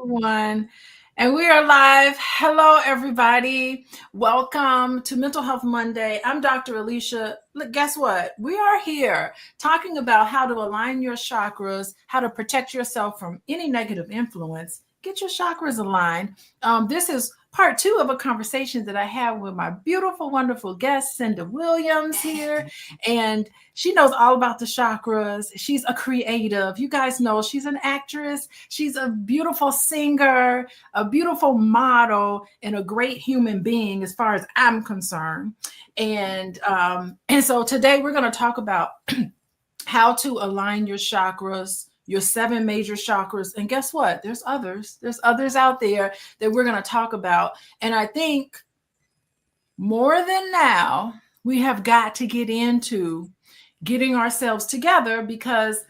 one. And we are live. Hello, everybody. Welcome to Mental Health Monday. I'm Dr. Alicia. Look, guess what? We are here talking about how to align your chakras, how to protect yourself from any negative influence. Get your chakras aligned. This is part 2 of a conversation that I have with my beautiful, wonderful guest, Cynda Williams here. And she knows all about the chakras. She's a creative. You guys know she's an actress. She's a beautiful singer, a beautiful model, and a great human being as far as I'm concerned. And so today we're going to talk about how to align your chakras, your 7 major chakras. And guess what? There's others. There's others out there that we're going to talk about. And I think more than now, we have got to get into getting ourselves together, because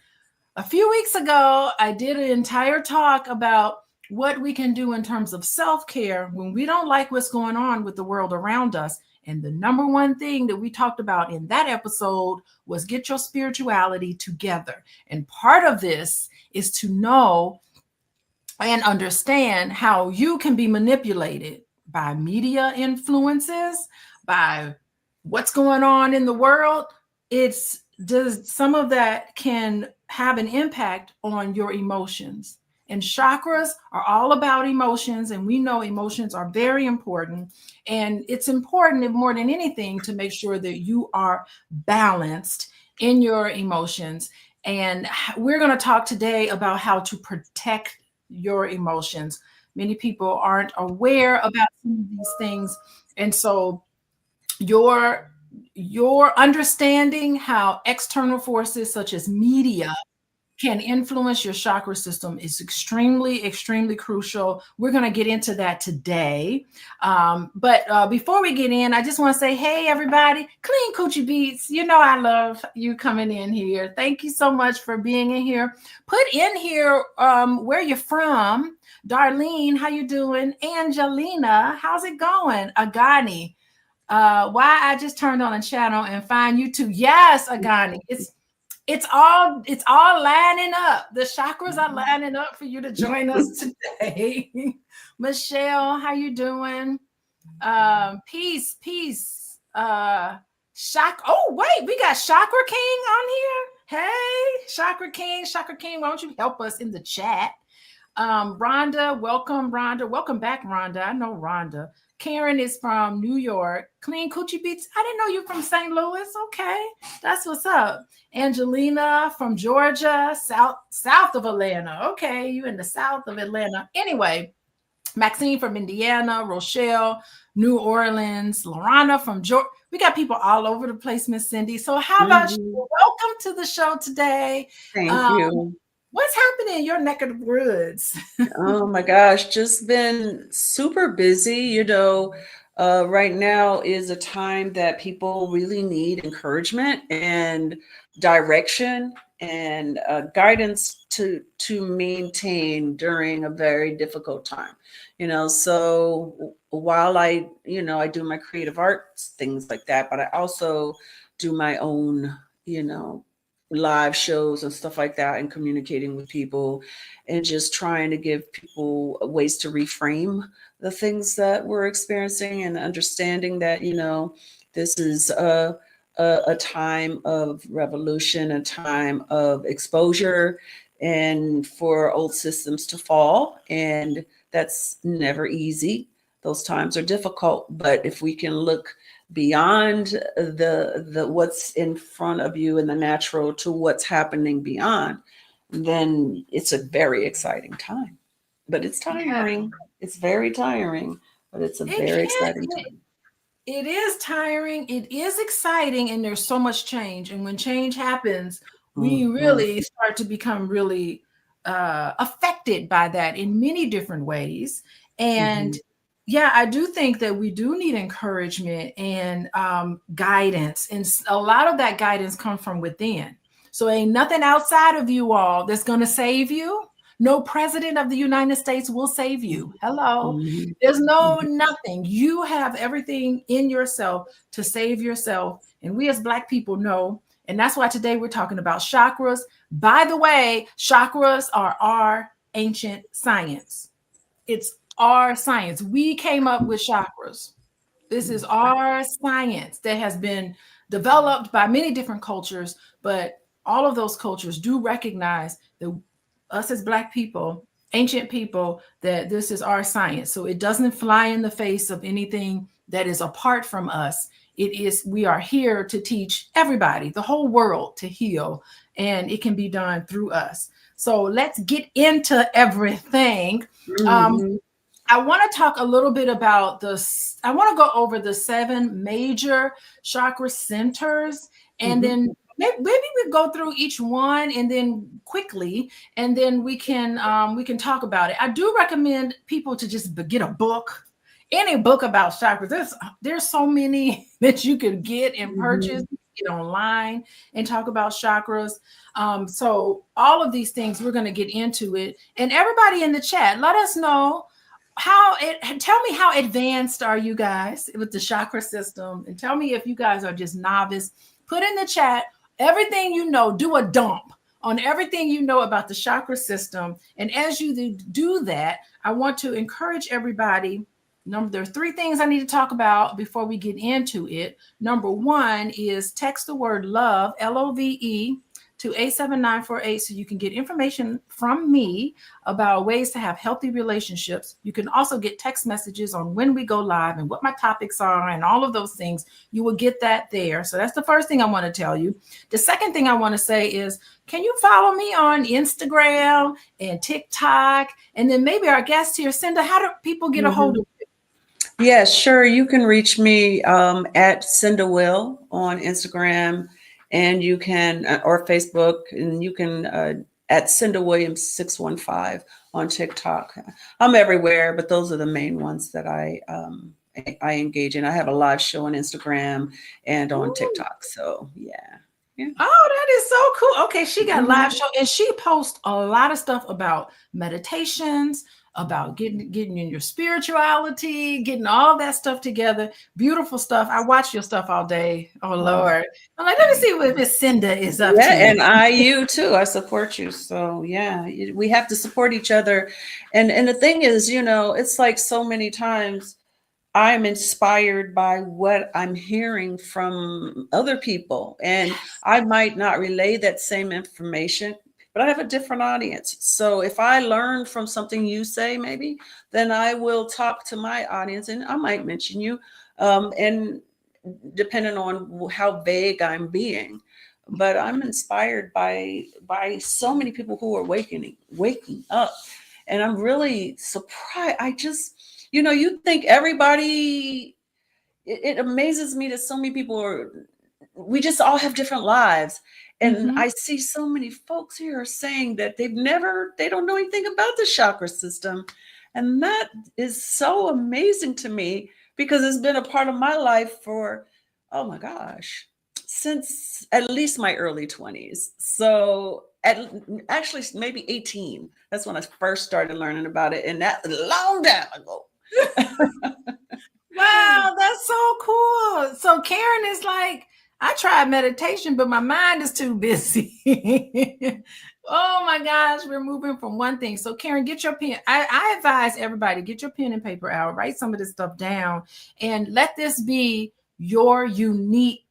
a few weeks ago, I did an entire talk about what we can do in terms of self-care when we don't like what's going on with the world around us. And the number one thing that we talked about in that episode was get your spirituality together. And part of this is to know and understand how you can be manipulated by media influences, by what's going on in the world. Some of that can have an impact on your emotions. And chakras are all about emotions, and we know emotions are very important. And it's important, more than anything, to make sure that you are balanced in your emotions. And we're going to talk today about how to protect your emotions. Many people aren't aware about some of these things. And so your understanding how external forces such as media can influence your chakra system is extremely, extremely crucial. We're going to get into that today. But before we get in, I just want to say, hey, everybody, Clean Coochie Beats. You know I love you coming in here. Thank you so much for being in here. Put in here where you're from. Darlene, how you doing? Angelina, how's it going? Agani, why I just turned on a channel and find YouTube. Yes, Agani, it's all lining up. The chakras are lining up for you to join us today. Michelle, how you doing? Peace. Oh, wait, we got Chakra King on here. Hey, Chakra King, why don't you help us in the chat? Rhonda, welcome, Rhonda. Welcome back, Rhonda. I know Rhonda. Karen is from New York. Clean Coochie Beats. I didn't know you from St. Louis. Okay, that's what's up. Angelina from Georgia, south of Atlanta. Okay, you in the south of Atlanta. Anyway, Maxine from Indiana, Rochelle, New Orleans, Lorana from Georgia. We got people all over the place, Miss Cindy. So how about you? Welcome to the show today. Thank you. What's happening in your neck of the woods? Oh my gosh, just been super busy. Right now is a time that people really need encouragement and direction and guidance to maintain during a very difficult time. So while I do my creative arts, things like that, but I also do my own, live shows and stuff like that, and communicating with people and just trying to give people ways to reframe the things that we're experiencing, and understanding that, this is a time of revolution, a time of exposure, and for old systems to fall. And that's never easy. Those times are difficult, but if we can look beyond the what's in front of you in the natural to what's happening beyond, then it's a very exciting time. But it's tiring. Yeah. It's very tiring, but it's a very exciting time. It is tiring. It is exciting, and there's so much change. And when change happens, we really start to become really affected by that in many different ways. And yeah, I do think that we do need encouragement and guidance. And a lot of that guidance comes from within. So ain't nothing outside of you all that's going to save you. No president of the United States will save you. Hello. There's nothing. You have everything in yourself to save yourself. And we as Black people know. And that's why today we're talking about chakras. By the way, chakras are our ancient science. It's our science. We came up with chakras. This is our science that has been developed by many different cultures, but all of those cultures do recognize that us as Black people, ancient people, that this is our science. So it doesn't fly in the face of anything that is apart from us. It is, we are here to teach everybody, the whole world, to heal, and it can be done through us. So let's get into everything. Mm-hmm. I want to talk a little bit about I want to go over the 7 major chakra centers, and then maybe we go through each one and then quickly, and then we can talk about it. I do recommend people to just get a book, any book about chakras. There's so many that you can get and purchase, get online and talk about chakras. So all of these things, we're going to get into it. And everybody in the chat, let us know tell me how advanced are you guys with the chakra system, and tell me if you guys are just novice. Put in the chat everything you know. Do a dump on everything you know about the chakra system. And as you do that, I want to encourage everybody. There are 3 things I need to talk about before we get into it. Number 1 is text the word love, LOVE, to 87948 so you can get information from me about ways to have healthy relationships. You can also get text messages on when we go live and what my topics are and all of those things. You will get that there. So that's the first thing I want to tell you. The second thing I want to say is, can you follow me on Instagram and TikTok? And then maybe our guest here, Cynda, how do people get a hold of you? Yeah, sure. You can reach me at Cynda Will on Instagram, and you can, or Facebook, and you can at Cynda Williams 615 on TikTok. I'm everywhere, but those are the main ones that I engage in. I have a live show on Instagram and on TikTok. So yeah. Oh, that is so cool. Okay, she got a live show, and she posts a lot of stuff about meditations, about getting in your spirituality, getting all that stuff together. Beautiful stuff. I watch your stuff all day. Oh Lord. I'm like, let me see what Miss Cynda is up to. And you too. I support you. So yeah, we have to support each other. And the thing is, it's like so many times I'm inspired by what I'm hearing from other people, and I might not relay that same information, but I have a different audience. So if I learn from something you say, maybe, then I will talk to my audience, and I might mention you, and depending on how vague I'm being. But I'm inspired by so many people who are waking up, and I'm really surprised. I just, you think everybody, it amazes me that so many people we just all have different lives. And I see so many folks here saying that they don't know anything about the chakra system. And that is so amazing to me, because it's been a part of my life for, oh my gosh, since at least my early 20s. So actually maybe 18. That's when I first started learning about it. And that's a long time ago. Wow, that's so cool. So Karen is like, I tried meditation, but my mind is too busy. Oh my gosh, we're moving from one thing. So Karen, get your pen. I advise everybody, get your pen and paper out, write some of this stuff down, and let this be your unique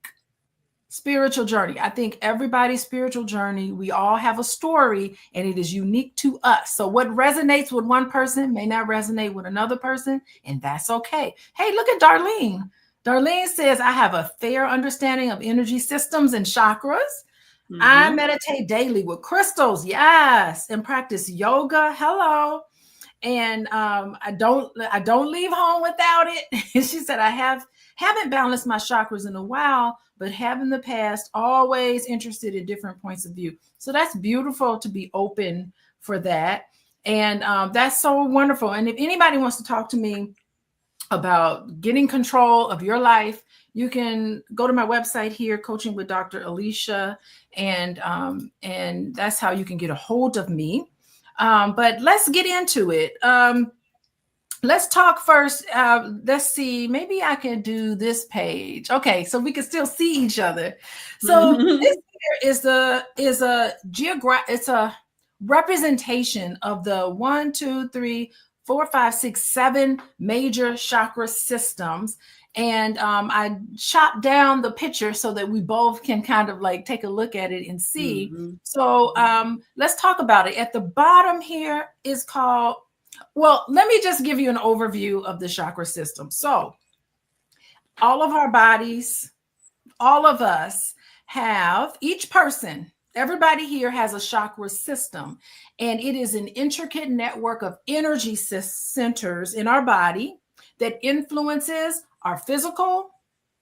spiritual journey. I think everybody's spiritual journey, we all have a story, and it is unique to us. So what resonates with one person may not resonate with another person, and that's okay. Hey, look at Darlene. Darlene says, I have a fair understanding of energy systems and chakras. I meditate daily with crystals, yes, and practice yoga. Hello. And I don't leave home without it. She said, I haven't balanced my chakras in a while, but have in the past, always interested in different points of view. So that's beautiful to be open for that. And that's so wonderful. And if anybody wants to talk to me about getting control of your life, you can go to my website here, Coaching with Dr. Alicia, and that's how you can get a hold of me. But let's get into it. Let's talk first. Let's see. Maybe I can do this page. Okay, so we can still see each other. So this here is a representation of the 1, 2, 3, 4, 5, 6, 7 major chakra systems. And I chopped down the picture so that we both can kind of like take a look at it and see. Mm-hmm. So let's talk about it. At the bottom here is called, well, let me just give you an overview of the chakra system. So all of our bodies, all of us have, each person, everybody here has a chakra system, and it is an intricate network of energy centers in our body that influences our physical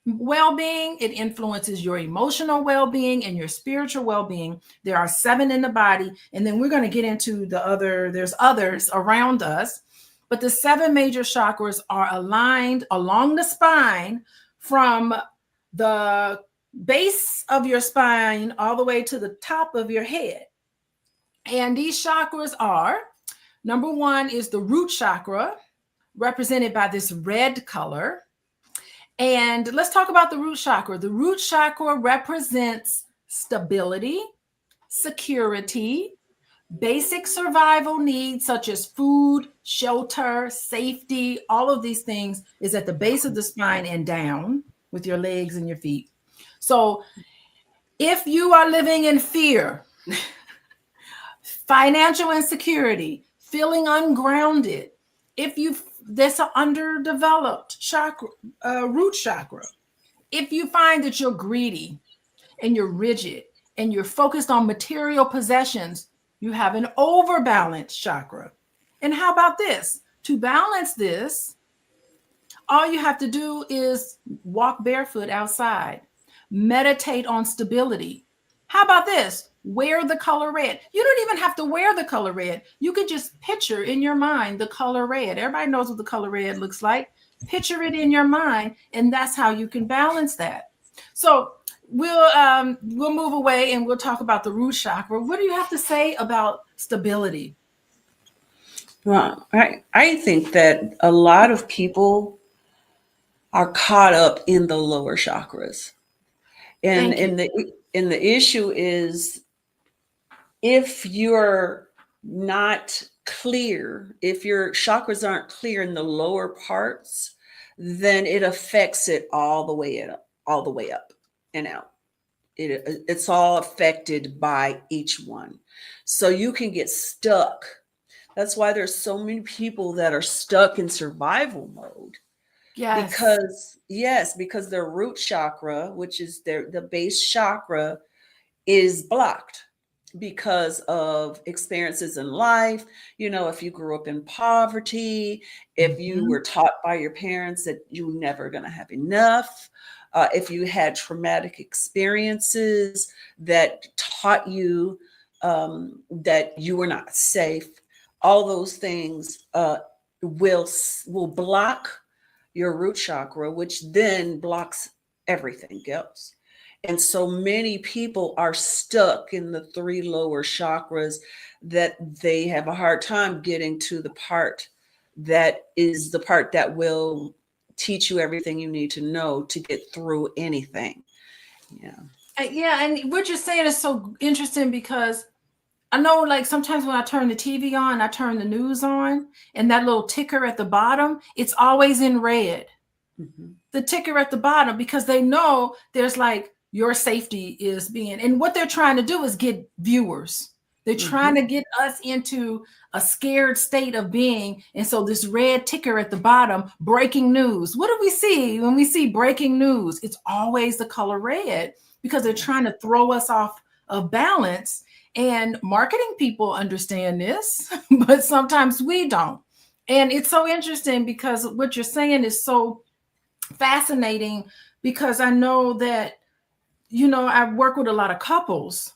well-being. It influences your emotional well-being and your spiritual well-being. There are 7 in the body, and then we're going to get into there's others around us, but the 7 major chakras are aligned along the spine from the base of your spine all the way to the top of your head. And these chakras are, number 1 is the root chakra, represented by this red color. And let's talk about the root chakra. The root chakra represents stability, security, basic survival needs such as food, shelter, safety. All of these things is at the base of the spine and down with your legs and your feet. So if you are living in fear, financial insecurity, feeling ungrounded, there's an underdeveloped chakra, root chakra. If you find that you're greedy and you're rigid and you're focused on material possessions, you have an overbalanced chakra. And how about this? To balance this, all you have to do is walk barefoot outside, meditate on stability. How about this? Wear the color red. You don't even have to wear the color red. You can just picture in your mind the color red. Everybody knows what the color red looks like. Picture it in your mind, and that's how you can balance that. So we'll move away and we'll talk about the root chakra. What do you have to say about stability? Well, I think that a lot of people are caught up in the lower chakras. And the issue is, if you're not clear, if your chakras aren't clear in the lower parts, then it affects it all the way up and out. It's all affected by each one. So you can get stuck. That's why there's so many people that are stuck in survival mode. Yes. Because their root chakra, which is the base chakra, is blocked because of experiences in life. You know, if you grew up in poverty, if you were taught by your parents that you were never going to have enough, if you had traumatic experiences that taught you that you were not safe, all those things will block your root chakra, which then blocks everything else. And so many people are stuck in the 3 lower chakras that they have a hard time getting to the part that is the part that will teach you everything you need to know to get through anything. Yeah, and what you're saying is so interesting, because I know, like, sometimes when I turn the TV on, I turn the news on, and that little ticker at the bottom, it's always in red. The ticker at the bottom, because they know there's like your safety is being, and what they're trying to do is get viewers. They're trying to get us into a scared state of being. And so this red ticker at the bottom, breaking news. What do we see when we see breaking news? It's always the color red, because they're trying to throw us off of balance. And marketing people understand this, but sometimes we don't. And it's so interesting, because what you're saying is so fascinating, because I know that, you know, I work with a lot of couples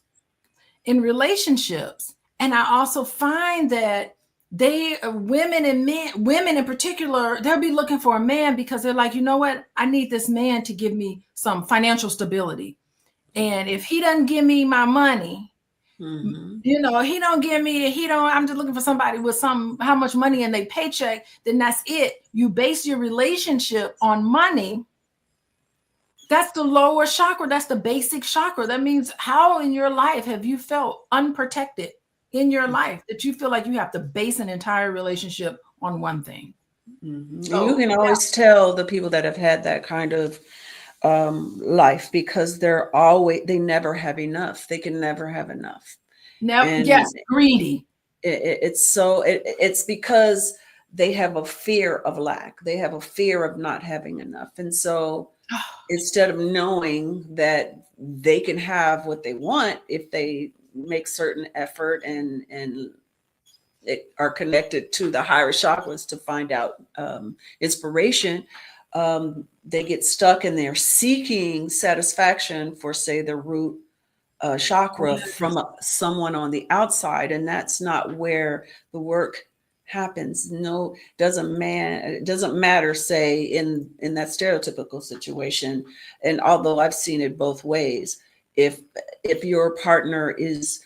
in relationships, and I also find that women in particular, they'll be looking for a man because they're like, you know what, I need this man to give me some financial stability. And if he doesn't give me my money, you know, I'm just looking for somebody with how much money in their paycheck, then that's it. You base your relationship on money. That's the lower chakra. That's the basic chakra. That means, how in your life have you felt unprotected in your life that you feel like you have to base an entire relationship on one thing. And So you can always tell the people that have had that kind of life, because they never have enough. They can never have enough. now, And yes, greedy. it's because they have a fear of lack. They have a fear of not having enough. And so instead of knowing that they can have what they want if they make certain effort and are connected to the higher chakras to find out inspiration, they get stuck and they're seeking satisfaction for, say, the root chakra from someone on the outside, and that's not where the work happens. No, it doesn't matter, say, in that stereotypical situation. And although I've seen it both ways, if your partner is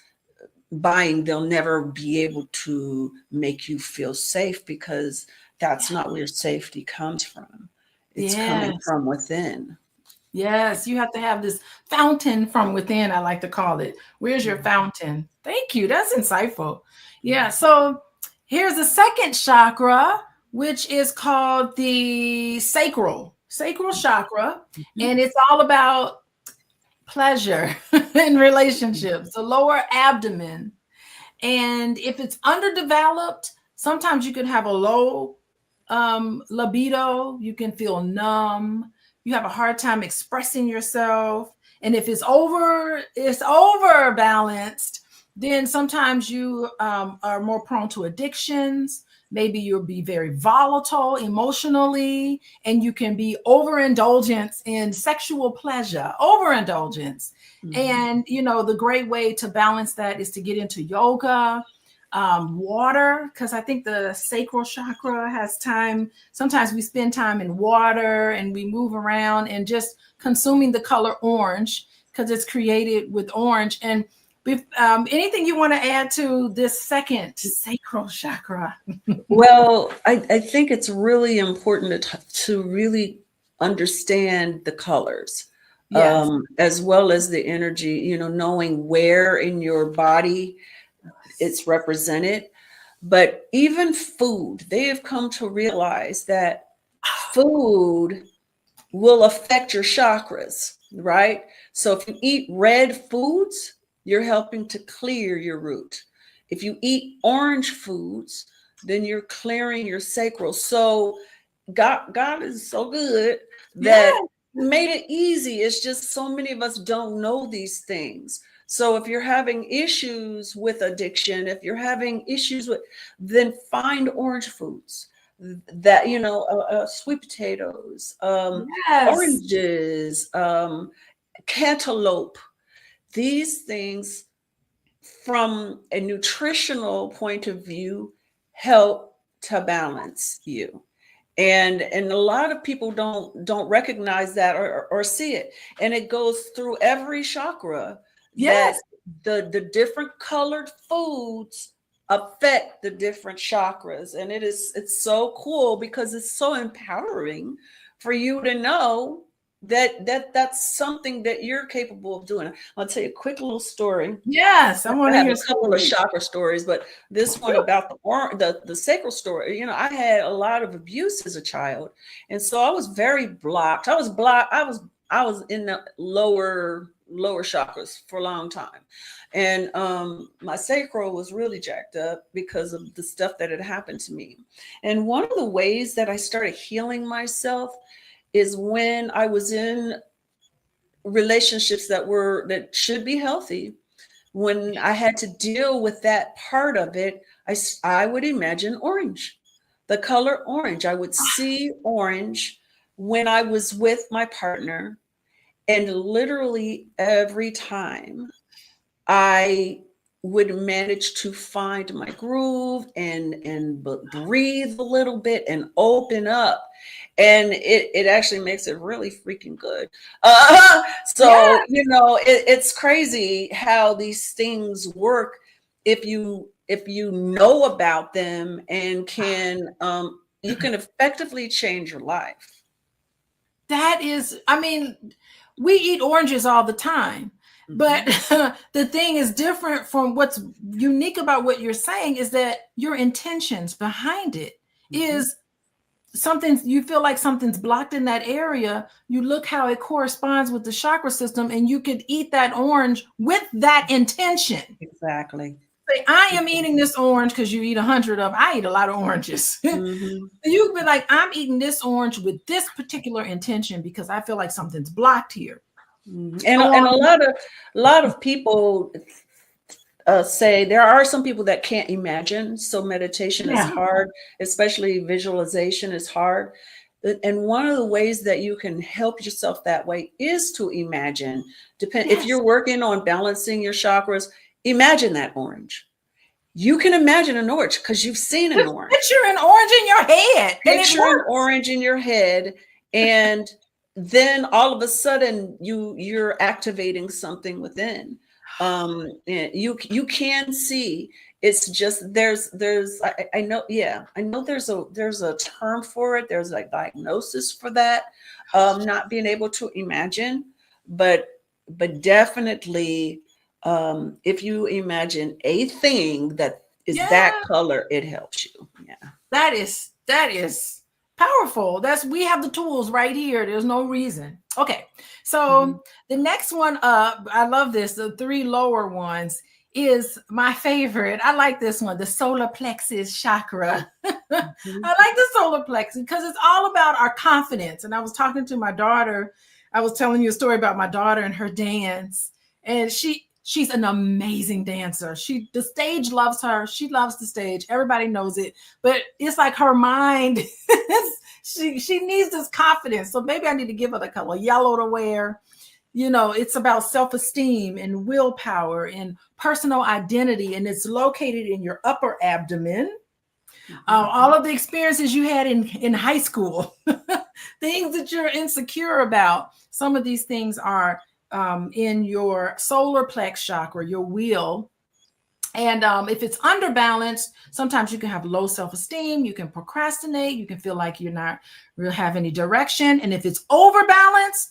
buying, they'll never be able to make you feel safe, because that's not where safety comes from. It's coming from within. Yes, you have to have this fountain from within, I like to call it. Where's your fountain? Thank you. That's insightful. Yeah. So here's the second chakra, which is called the sacral chakra. And it's all about pleasure in relationships, the lower abdomen. And if it's underdeveloped, sometimes you can have a low libido, you can feel numb, you have a hard time expressing yourself. And if it's over balanced, then sometimes you are more prone to addictions. Maybe you'll be very volatile emotionally, and you can be overindulgent in sexual pleasure, overindulgence. And, the great way to balance that is to get into yoga, water, because I think the sacral chakra has time. Sometimes we spend time in water and we move around and just consuming the color orange, because it's created with orange. And anything you want to add to this second sacral chakra? Well, I think it's really important to really understand the colors, as well as the energy, knowing where in your body it's represented. But even food, they have come to realize that food will affect your chakras, right? So if you eat red foods, you're helping to clear your root. If you eat orange foods, then you're clearing your sacral. So God is so good that made it easy. It's just so many of us don't know these things. So if you're having issues with addiction, if you're having issues then find orange foods that, sweet potatoes, oranges, cantaloupe. These things, from a nutritional point of view, help to balance you. And a lot of people don't recognize that or see it. And it goes through every chakra. That the different colored foods affect the different chakras. And it's so cool, because it's so empowering for you to know that's something that you're capable of doing. I'll tell you a quick little story. Yes, I want to have hear a couple of chakra stories, but this one about the sacral story. I had a lot of abuse as a child, and so I was very blocked. I was in the lower chakras for a long time, and my sacral was really jacked up because of the stuff that had happened to me. And one of the ways that I started healing myself is when I was in relationships that should be healthy. When I had to deal with that part of it, I would imagine orange, the color orange. I would see orange when I was with my partner, and literally every time I would manage to find my groove and breathe a little bit and open up. And it actually makes it really freaking good. It's crazy how these things work if you know about them, and you can effectively change your life. That is, we eat oranges all the time. But the thing is different from what's unique about what you're saying is that your intentions behind it. is something, you feel like something's blocked in that area, you look how it corresponds with the chakra system, and you could eat that orange with that intention. Exactly. Say, I am eating this orange because you eat 100 of them. I eat a lot of oranges. Mm-hmm. You could be like, I'm eating this orange with this particular intention because I feel like something's blocked here. Mm-hmm. And a lot of people say there are some people that can't imagine, so meditation is hard, especially visualization is hard. And one of the ways that you can help yourself that way is to imagine. If you're working on balancing your chakras, imagine that orange. You can imagine an orange because you've seen an orange. Picture an orange in your head. Picture an orange in your head, and then all of a sudden you're activating something within. You can see. It's just I know there's a term for it. There's like diagnosis for that. Not being able to imagine, but definitely if you imagine a thing that is that color, it helps you. Yeah, that is powerful. We have the tools right here. There's no reason. Okay, so the next one up, I love this. The 3 lower ones is my favorite. I like this one, the solar plexus chakra. I like the solar plexus because it's all about our confidence. And I was talking to my daughter. I was telling you a story about my daughter and her dance, and she's an amazing dancer. The stage loves her. She loves the stage. Everybody knows it. But it's like her mind, she needs this confidence. So maybe I need to give her the color yellow to wear. You know, it's about self-esteem and willpower and personal identity. And it's located in your upper abdomen. All of the experiences you had in high school, things that you're insecure about. Some of these things are in your solar plex chakra, your wheel. And if it's underbalanced, sometimes you can have low self-esteem, you can procrastinate, you can feel like you're not really have any direction. And if it's overbalanced,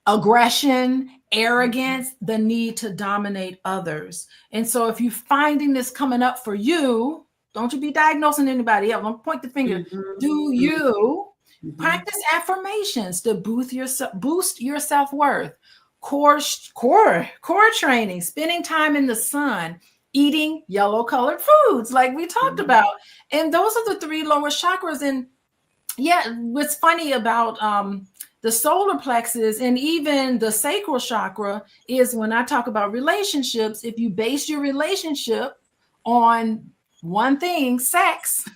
aggression, arrogance, the need to dominate others. And so if you're finding this coming up for you, don't you be diagnosing anybody else. Don't point the finger. Do you practice affirmations to boost your self-worth? Core training, spending time in the sun, eating yellow colored foods like we talked about. And those are the 3 lower chakras. And what's funny about the solar plexus and even the sacral chakra is when I talk about relationships, if you base your relationship on one thing, sex,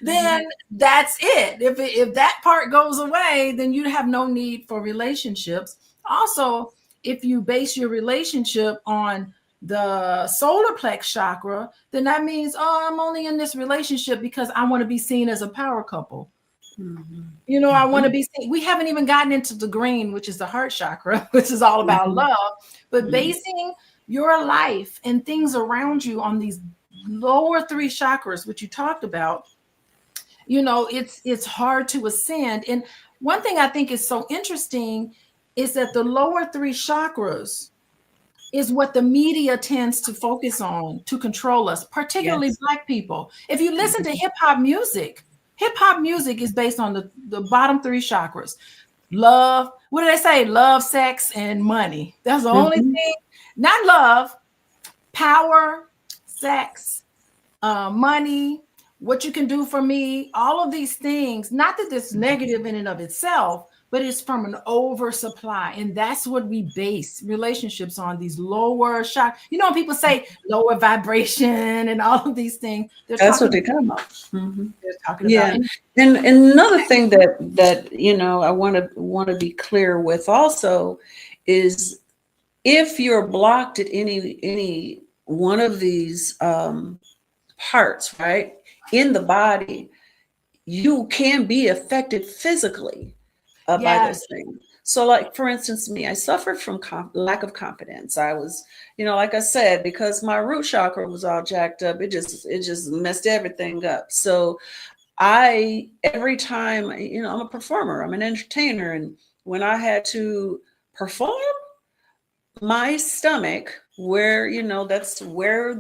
then that's it. If that part goes away, then you have no need for relationships. Also, if you base your relationship on the solar plex chakra, then that means, I'm only in this relationship because I want to be seen as a power couple. You know, I want to be seen. We haven't even gotten into the green, which is the heart chakra, which is all about love. But basing your life and things around you on these lower 3 chakras, which you talked about, you know, it's hard to ascend. And one thing I think is so interesting is that the lower 3 chakras is what the media tends to focus on to control us, particularly Black people. If you listen to hip hop music is based on the bottom 3 chakras. Love, what do they say? Love, sex, and money. That's the only thing. Not love, power, sex, money, what you can do for me, all of these things. Not that it's negative in and of itself, but it's from an oversupply. And that's what we base relationships on, these lower chakras. You know, when people say lower vibration and all of these things, that's what they're talking about. They're talking about. And another thing that you know I want to be clear with also is if you're blocked at any one of these parts, right, in the body, you can be affected physically by those things. So like, for instance, me, I suffered from lack of confidence. I was, you know, like I said, because my root chakra was all jacked up, it just messed everything up. So every time, you know, I'm a performer, I'm an entertainer. And when I had to perform, my stomach, where, you know, that's where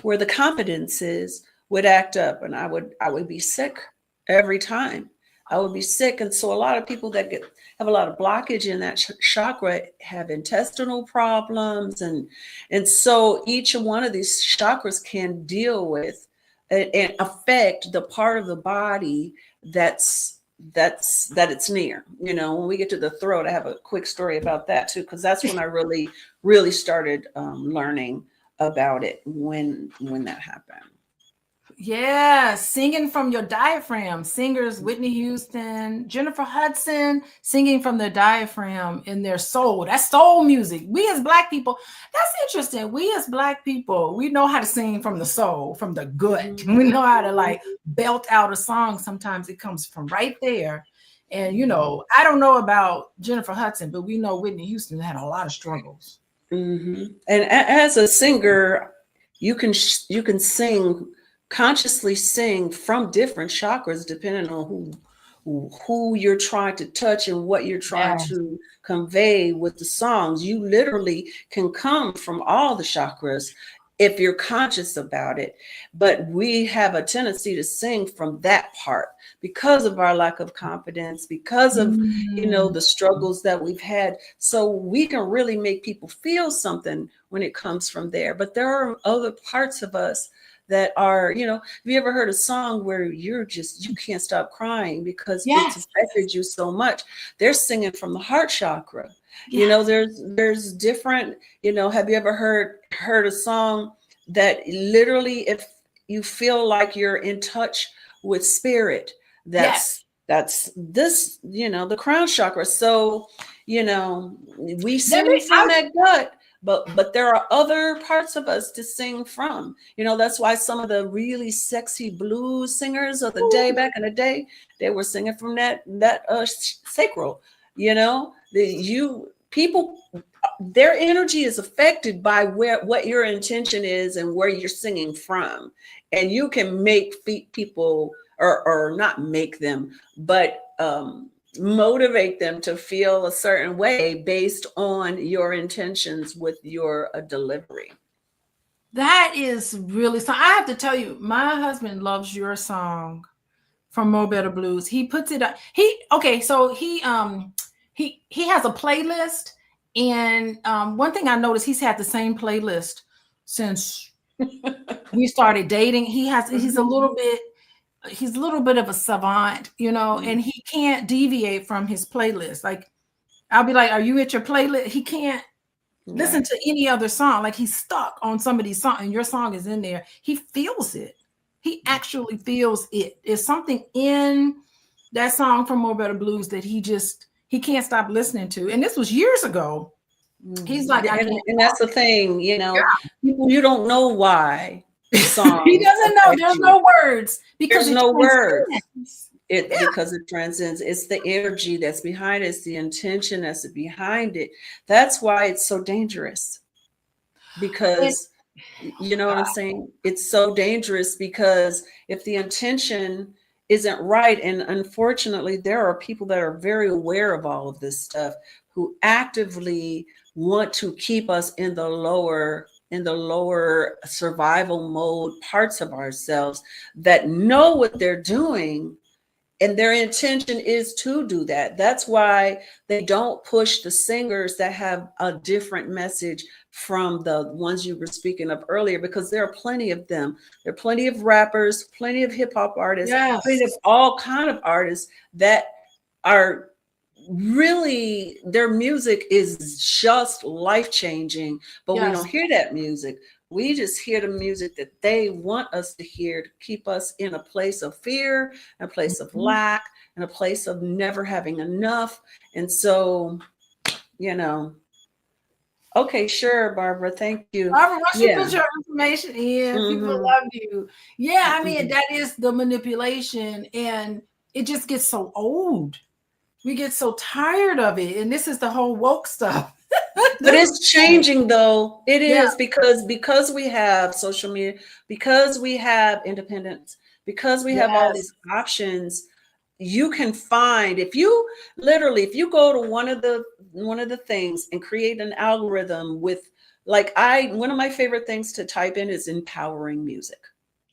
where the competences would act up, and I would be sick every time. I would be sick. And so a lot of people that have a lot of blockage in that chakra have intestinal problems. And so each one of these chakras can deal with and affect the part of the body that it's near. You know, when we get to the throat, I have a quick story about that too, because that's when I really started learning about it when that happened. Yeah, singing from your diaphragm. Singers Whitney Houston, Jennifer Hudson, singing from their diaphragm in their soul. That's soul music. We as Black people, that's interesting. We as Black people, we know how to sing from the soul, from the gut. We know how to like belt out a song. Sometimes it comes from right there. And, you know, I don't know about Jennifer Hudson, but we know Whitney Houston had a lot of struggles. And as a singer, you can sing, consciously sing from different chakras depending on who you're trying to touch and what you're trying to convey with the songs. You literally can come from all the chakras if you're conscious about it. But we have a tendency to sing from that part because of our lack of confidence, because of, you know, the struggles that we've had. So we can really make people feel something when it comes from there. But there are other parts of us that are, you know, have you ever heard a song where you can't stop crying because it's affected you so much? They're singing from the heart chakra. You know, there's different, you know, have you ever heard a song that literally, if you feel like you're in touch with spirit, that's this, you know, the crown chakra. So, you know, we sing from that gut. But there are other parts of us to sing from. You know, that's why some of the really sexy blues singers of the day, back in the day, they were singing from that sacral. You know, people, their energy is affected by what your intention is and where you're singing from. And you can make people, or not make them, but motivate them to feel a certain way based on your intentions with your delivery. That is really, so I have to tell you, my husband loves your song from Mo Better Blues. He puts it up. He has a playlist, and one thing I noticed, he's had the same playlist since we started dating. He's a little bit of a savant, you know, and he can't deviate from his playlist. Like, I'll be like, are you at your playlist? He can't listen to any other song. Like, he's stuck on somebody's song, and your song is in there. He feels it. He actually feels it. There's something in that song from More Better Blues that he can't stop listening to. And this was years ago. He's like, and that's the thing, you know, people, you don't know why. He doesn't know. There's no words, because there's no words. Because it transcends. It's the energy that's behind it. It's the intention that's behind it. That's why it's so dangerous. Because you know what I'm saying? It's so dangerous because if the intention isn't right, and unfortunately, there are people that are very aware of all of this stuff who actively want to keep us in the lower survival mode parts of ourselves, that know what they're doing, and their intention is to do that. That's why they don't push the singers that have a different message from the ones you were speaking of earlier, because there are plenty of them. There are plenty of rappers, plenty of hip hop artists, plenty of all kind of artists that are really, their music is just life-changing, but we don't hear that music. We just hear the music that they want us to hear to keep us in a place of fear, a place of lack, and a place of never having enough. And so, you know, okay, sure, Barbara, thank you. Barbara, once you put your information in, people love you. Yeah, I mean, that is the manipulation, and it just gets so old. We get so tired of it, and this is the whole woke stuff. But it's changing, though. It is because we have social media, because we have independence, because we have all these options. You can find, if you go to one of the things and create an algorithm with Like one of my favorite things to type in is empowering music.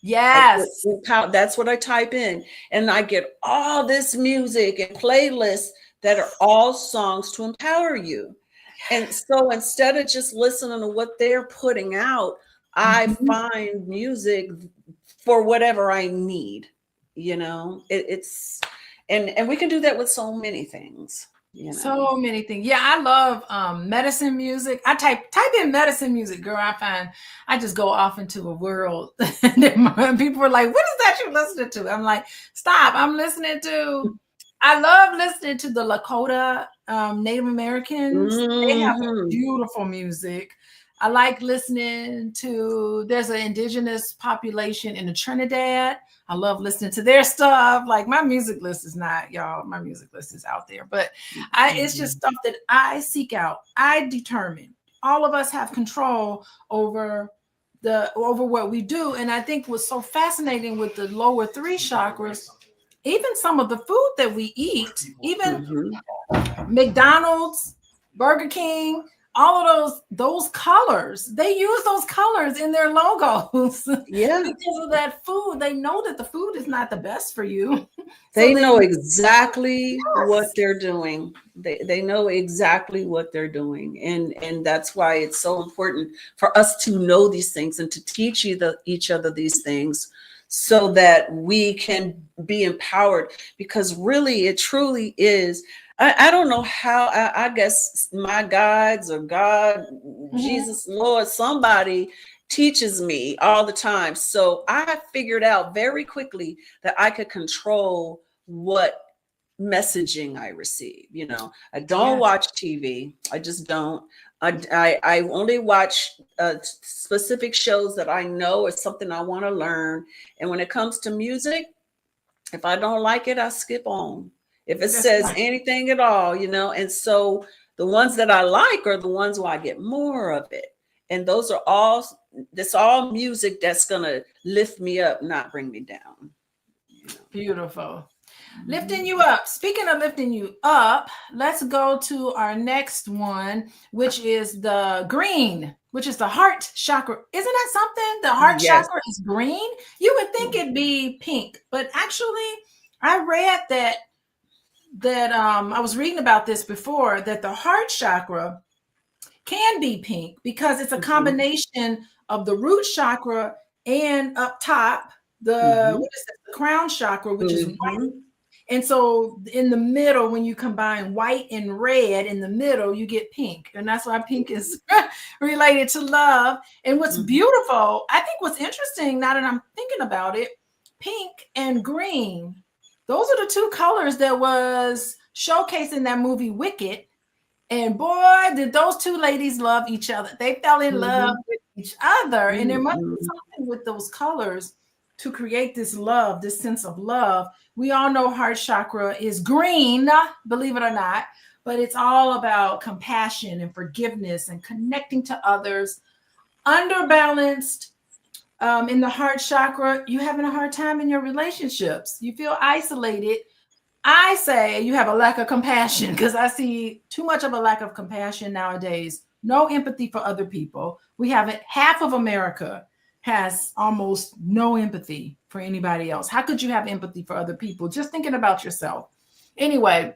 Yes. That's what I type in. And I get all this music and playlists that are all songs to empower you. And so instead of just listening to what they're putting out, I find music for whatever I need. It's and we can do that with so many things. So many things. Yeah, I love medicine music. I type in medicine music, girl. I find I just go off into a world. And people are like, "What is that you're listening to?" I'm like, "Stop! I'm listening to." I love listening to the Lakota Native Americans. They have beautiful music. I like listening to. There's an indigenous population in the Trinidad. I love listening to their stuff. Like my music list is not, y'all, my music list is out there, but it's just stuff that I seek out. I determine. All of us have control over what we do. And I think what's so fascinating with the lower 3 chakras, even some of the food that we eat, even McDonald's, Burger King, all of those colors, they use those colors in their logos. Yeah. Because of that food. They know that the food is not the best for you. They know exactly what they're doing. They know exactly what they're doing. And that's why it's so important for us to know these things and to teach each other these things so that we can be empowered, because really it truly is. I don't know how, I guess my guides or God, Jesus, Lord, somebody teaches me all the time. So I figured out very quickly that I could control what messaging I receive. I don't watch TV. I just don't. I only watch specific shows that I know is something I want to learn. And when it comes to music, if I don't like it, I skip on. If it says anything at all, and so the ones that I like are the ones where I get more of it. And that's all music that's going to lift me up, not bring me down. Beautiful. Lifting you up. Speaking of lifting you up, let's go to our next one, which is the green, which is the heart chakra. Isn't that something? The heart chakra is green. You would think it'd be pink, but actually I read that I was reading about this before, that the heart chakra can be pink because it's a combination of the root chakra and up top what is it, the crown chakra, which is white. And so in the middle, when you combine white and red in the middle, you get pink. And that's why pink is related to love. And what's beautiful, I think what's interesting, now that I'm thinking about it, pink and green, those are the 2 colors that was showcased in that movie Wicked. And boy, did those 2 ladies love each other. They fell in love with each other. And there must be something with those colors to create this love, this sense of love. We all know heart chakra is green, believe it or not, but it's all about compassion and forgiveness and connecting to others. Underbalanced in the heart chakra, you're having a hard time in your relationships. You feel isolated. I say you have a lack of compassion, because I see too much of a lack of compassion nowadays. No empathy for other people. We have it. Half of America has almost no empathy for anybody else. How could you have empathy for other people? Just thinking about yourself. Anyway,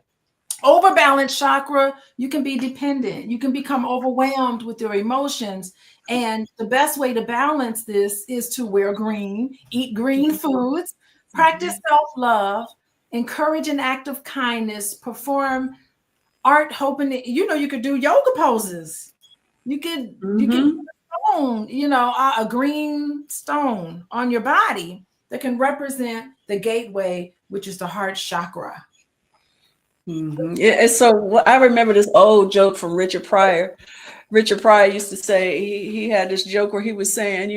overbalanced chakra, you can be dependent. You can become overwhelmed with your emotions. And the best way to balance this is to wear green, eat green foods, practice self-love, encourage an act of kindness, perform art, hoping that, you could do yoga poses. You could stone, a green stone on your body that can represent the gateway, which is the heart chakra. Yeah, so I remember this old joke from Richard Pryor. Richard Pryor used to say, he had this joke where he was saying,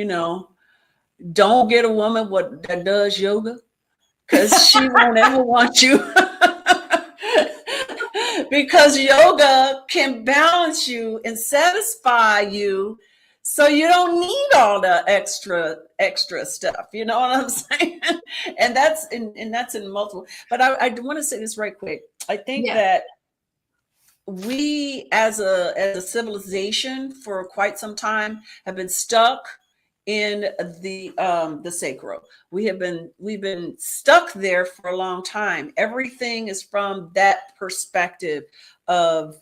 don't get a woman that does yoga, because she won't ever want you. Because yoga can balance you and satisfy you, so you don't need all the extra stuff. You know what I'm saying? And that's in multiple. But I want to say this right quick. I think that we as a civilization for quite some time have been stuck in the sacral. We've been stuck there for a long time. Everything is from that perspective of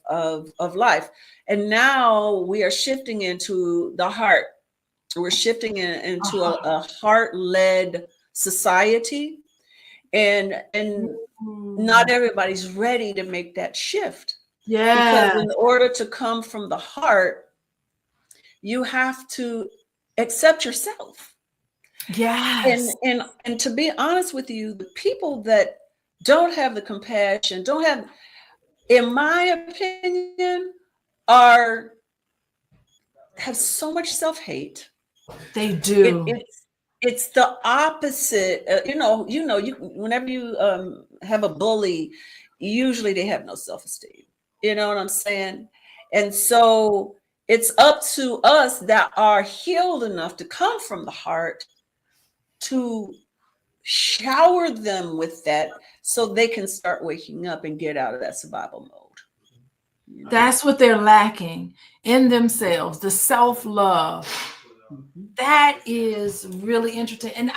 life. And now we are shifting into the heart. We're shifting into a heart-led society, and not everybody's ready to make that shift. Because in order to come from the heart, you have to accept yourself. Yes. And to be honest with you, the people that don't have the compassion, don't have, in my opinion, have so much self-hate. They do. It's the opposite. You whenever you have a bully, usually they have no self-esteem. You know what I'm saying? And so it's up to us that are healed enough to come from the heart to shower them with that so they can start waking up and get out of that survival mode. You know? That's what they're lacking in themselves, the self-love. That is really interesting. And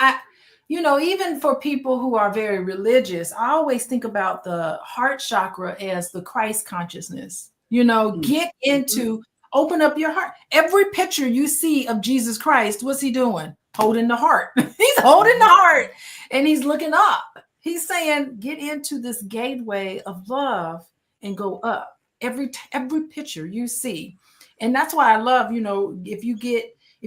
even for people who are very religious, I always think about the heart chakra as the Christ consciousness. Get into, open up your heart. Every picture you see of Jesus Christ, what's he doing? Holding the heart. He's holding the heart and he's looking up. He's saying, get into this gateway of love and go up. Every picture you see. And that's why I love, if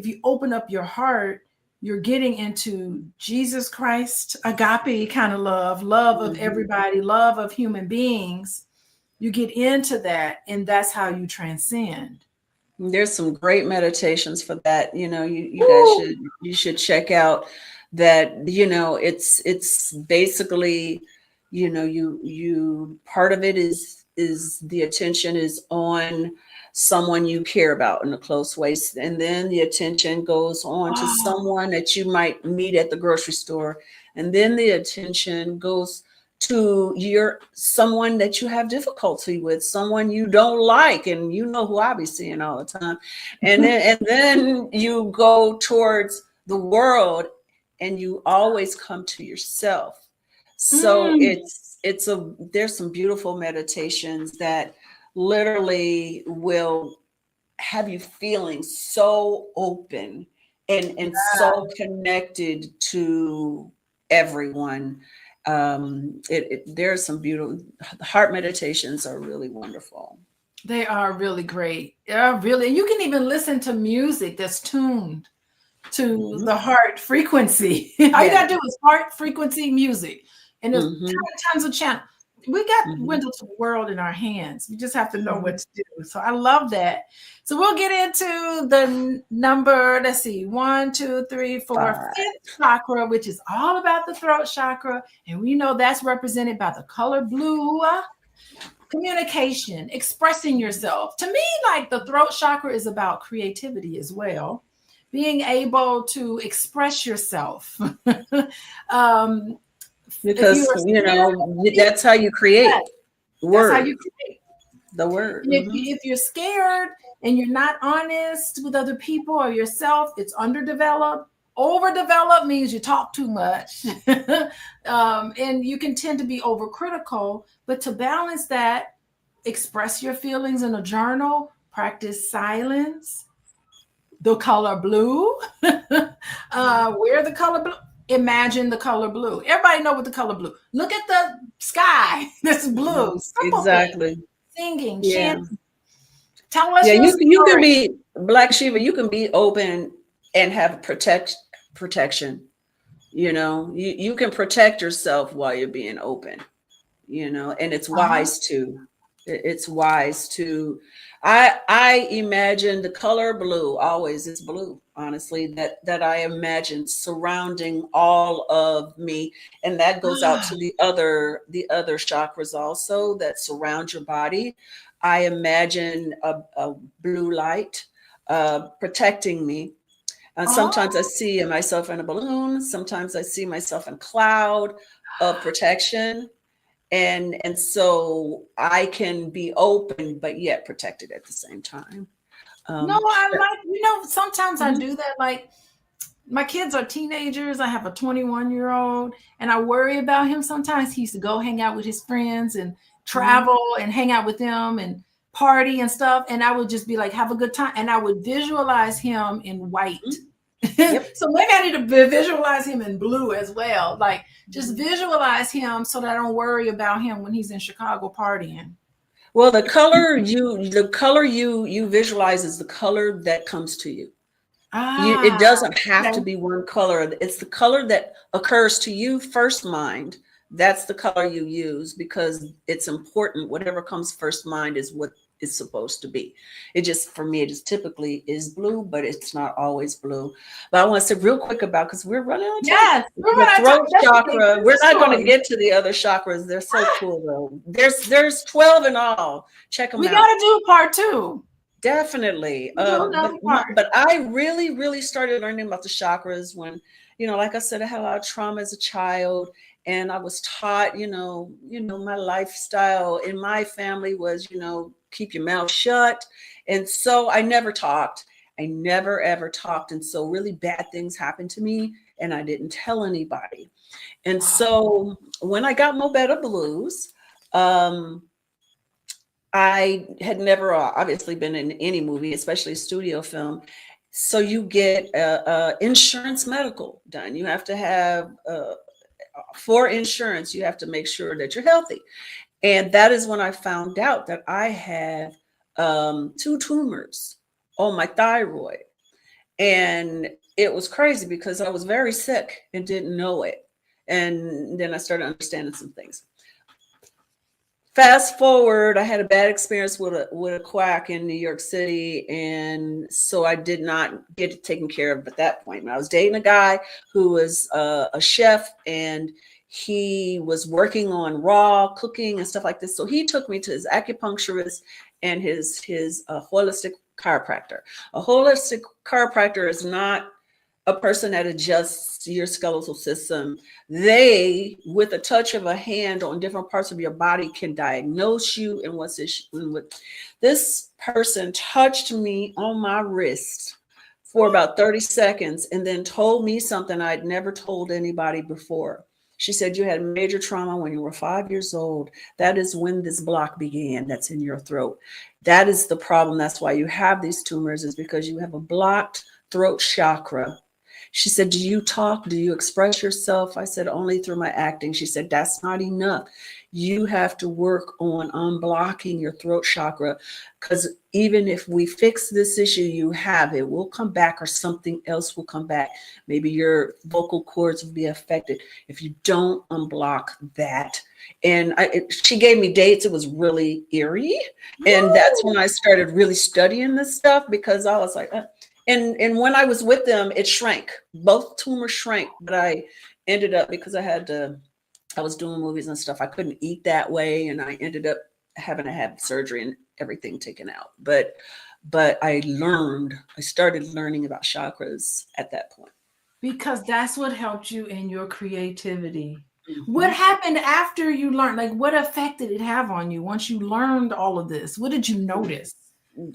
you open up your heart, you're getting into Jesus Christ, agape kind of love of everybody, love of human beings. You get into that, and that's how you transcend. There's some great meditations for that. You guys should check out that. It's basically, you part of it is the attention is on someone you care about in a close way, and then the attention goes on to someone that you might meet at the grocery store, and then the attention goes to someone that you have difficulty with, someone you don't like, and who I be seeing all the time, and then you go towards the world, and you always come to yourself. So there's some beautiful meditations that literally will have you feeling so open and so connected to everyone. There's some beautiful heart meditations are really wonderful. They are really great. Yeah, really. You can even listen to music that's tuned to the heart frequency. All you gotta do is heart frequency music, and there's tons of channels. We got windows to the world in our hands. We just have to know what to do. So I love that. So we'll get into the number, let's see, 1, 2, 3, 4, fifth chakra, which is all about the throat chakra. And we know that's represented by the color blue. Communication, expressing yourself. To me, like the throat chakra is about creativity as well. Being able to express yourself. Because that's how you create. That's how you create the word. If you're scared and you're not honest with other people or yourself, it's underdeveloped. Overdeveloped means you talk too much, and you can tend to be overcritical. But to balance that, express your feelings in a journal. Practice silence. The color blue. Wear the color blue. Imagine the color blue. Everybody know what the color blue. Look at the sky. That's blue. Exactly. Singing, chanting. Tell us. You can be Black Shiva. You can be open and have protection. You can protect yourself while you're being open. And it's wise to. It's wise to. I imagine the color blue always is blue, honestly, that I imagine surrounding all of me. And that goes out to the other chakras also that surround your body. I imagine a blue light protecting me. And sometimes I see myself in a balloon. Sometimes I see myself in a cloud of protection. And so I can be open but yet protected at the same time. No, I like, sometimes I Mhm, do that. Like, my kids are teenagers. I have a 21-year-old, and I worry about him sometimes. He used to go hang out with his friends and mhm, travel and hang out with them and party and stuff. And I would just be like, have a good time. And I would visualize him in white. mhm. Yep. So maybe I need to visualize him in blue as well. Like, just visualize him so that I don't worry about him when he's in Chicago partying. Well, the color you visualize is the color that comes to you. It Ah, doesn't have to okay. be one color. It's the color that occurs to you first mind. That's the color you use because it's important. Whatever comes first mind is what it's supposed to be. It just, for me, it just typically is blue, but it's not always blue. But I want to say real quick about, because we're running out of time. Yes, we're The running out of time. throat Definitely. chakra. Finish We're the not going to story. get to the other chakras. They're so cool though. There's 12 in all. Check them We got out. to do part two. Definitely. We'll do another part. But I really, really started learning about the chakras when, like I said, I had a lot of trauma as a child, and I was taught, my lifestyle in my family was, keep your mouth shut. And so I never talked. I never ever talked. And so really bad things happened to me, and I didn't tell anybody. And so when I got Mo Better Blues, um, I had never obviously been in any movie, especially a studio film. So you get insurance medical done. You have to have, for insurance, you have to make sure that you're healthy. And that is when I found out that I had two tumors on my thyroid. And it was crazy because I was very sick and didn't know it. And then I started understanding some things. Fast forward, I had a bad experience with a quack in New York City, and so I did not get it taken care of at that point. And I was dating a guy who was a chef, and he was working on raw cooking and stuff like this. So he took me to his acupuncturist and his holistic chiropractor. A holistic chiropractor is not a person that adjusts your skeletal system. They, with a touch of a hand on different parts of your body, can diagnose you and what's this. This person touched me on my wrist for about 30 seconds and then told me something I'd never told anybody before. She said, you had major trauma when you were 5 years old. That is when this block began that's in your throat. That is the problem. That's why you have these tumors, is because you have a blocked throat chakra. She said, do you talk? Do you express yourself? I said, only through my acting. She said, that's not enough. You have to work on unblocking your throat chakra, because even if we fix this issue you have, it will come back, or something else will come back. Maybe your vocal cords will be affected if you don't unblock that. And she gave me dates. It was really eerie. And that's when I started really studying this stuff, because I was like, and when I was with them, it shrank. Both tumors shrank, but I ended up, because I was doing movies and stuff, I couldn't eat that way, and I ended up having to have surgery and everything taken out. But I started learning about chakras at that point. Because that's what helped you in your creativity. What Mhm. happened after you learned? Like, what effect did it have on you once you learned all of this? What did you notice?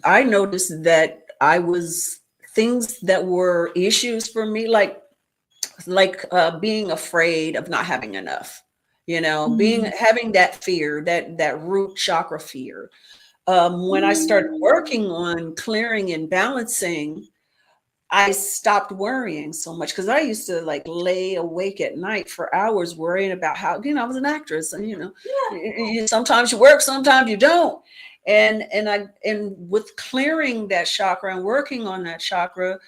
I noticed that things that were issues for me, like being afraid of not having enough, Mm. having that fear, that root chakra fear. When I started Mm. working on clearing and balancing, I stopped worrying so much, because I used to like lay awake at night for hours worrying about how, I was an actress, and Yeah. sometimes you work, sometimes you don't. And with clearing that chakra and working on that chakra,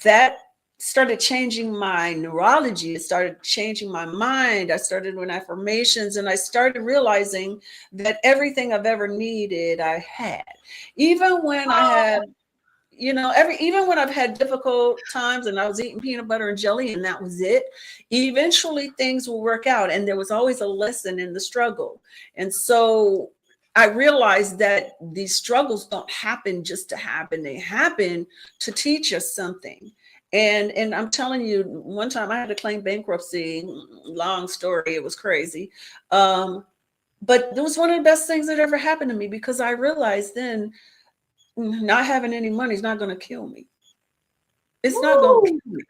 that started changing my neurology. It started changing my mind. I started with affirmations, and I started realizing that everything I've ever needed, I had. Even when I had, even when I've had difficult times and I was eating peanut butter and jelly and that was it, eventually things will work out. And there was always a lesson in the struggle. And so I realized that these struggles don't happen just to happen. They happen to teach us something. And I'm telling you, one time I had to claim bankruptcy. Long story, it was crazy. but it was one of the best things that ever happened to me, because I realized then not having any money is not going to kill me. It's not going to Woo! kill me.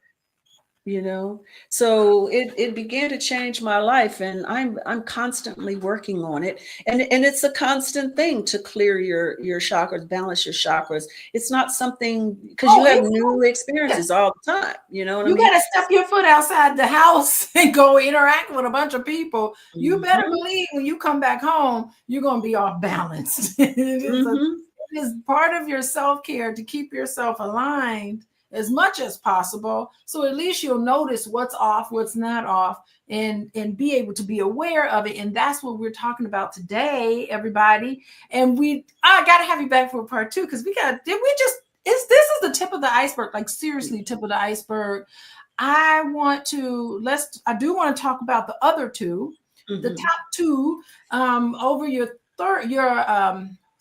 You know, so it began to change my life, and I'm constantly working on it, and it's a constant thing to clear your chakras, balance your chakras. It's not something, because you Oh, have it's new yeah. experiences all the time, you know what I You mean? got to step your foot outside the house and go interact with a bunch of people. You better Hmm. believe when you come back home, you're going to be off balance. Hmm. It is part of your self-care to keep yourself aligned as much as possible. So at least you'll notice what's off, what's not off, and be able to be aware of it. And that's what we're talking about today, everybody. And I got to have you back for part 2, because this is the tip of the iceberg, like seriously tip of the iceberg. I do want to talk about the other two, the Hmm. top two. Over your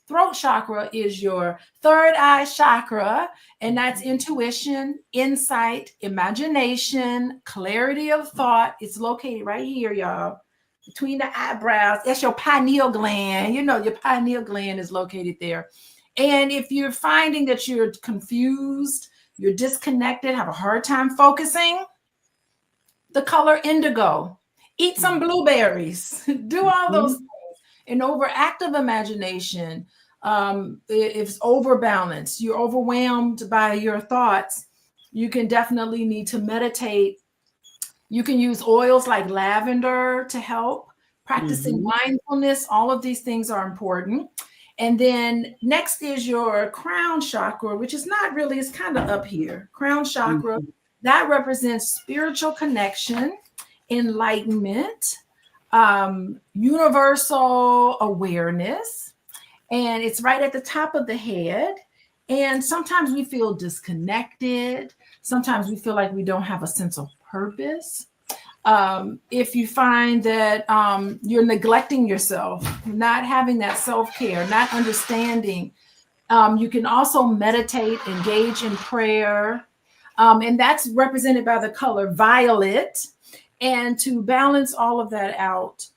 throat chakra is your third eye chakra, and that's intuition, insight, imagination, clarity of thought. It's located right here, y'all, between the eyebrows. That's your pineal gland. You know, your pineal gland is located there. And if you're finding that you're confused, you're disconnected, have a hard time focusing, the color indigo. Eat some blueberries. Do all those Hmm. things. An overactive imagination, if it's overbalanced, you're overwhelmed by your thoughts, you can definitely need to meditate. You can use oils like lavender to help. Practicing Hmm. mindfulness, all of these things are important. And then next is your crown chakra, which is not really, it's kind of up here. Crown chakra, Hmm. that represents spiritual connection, enlightenment, universal awareness. And it's right at the top of the head. And sometimes we feel disconnected. Sometimes we feel like we don't have a sense of purpose. If you find that you're neglecting yourself, not having that self care, not understanding, you can also meditate, engage in prayer. And that's represented by the color violet. And to balance all of that out,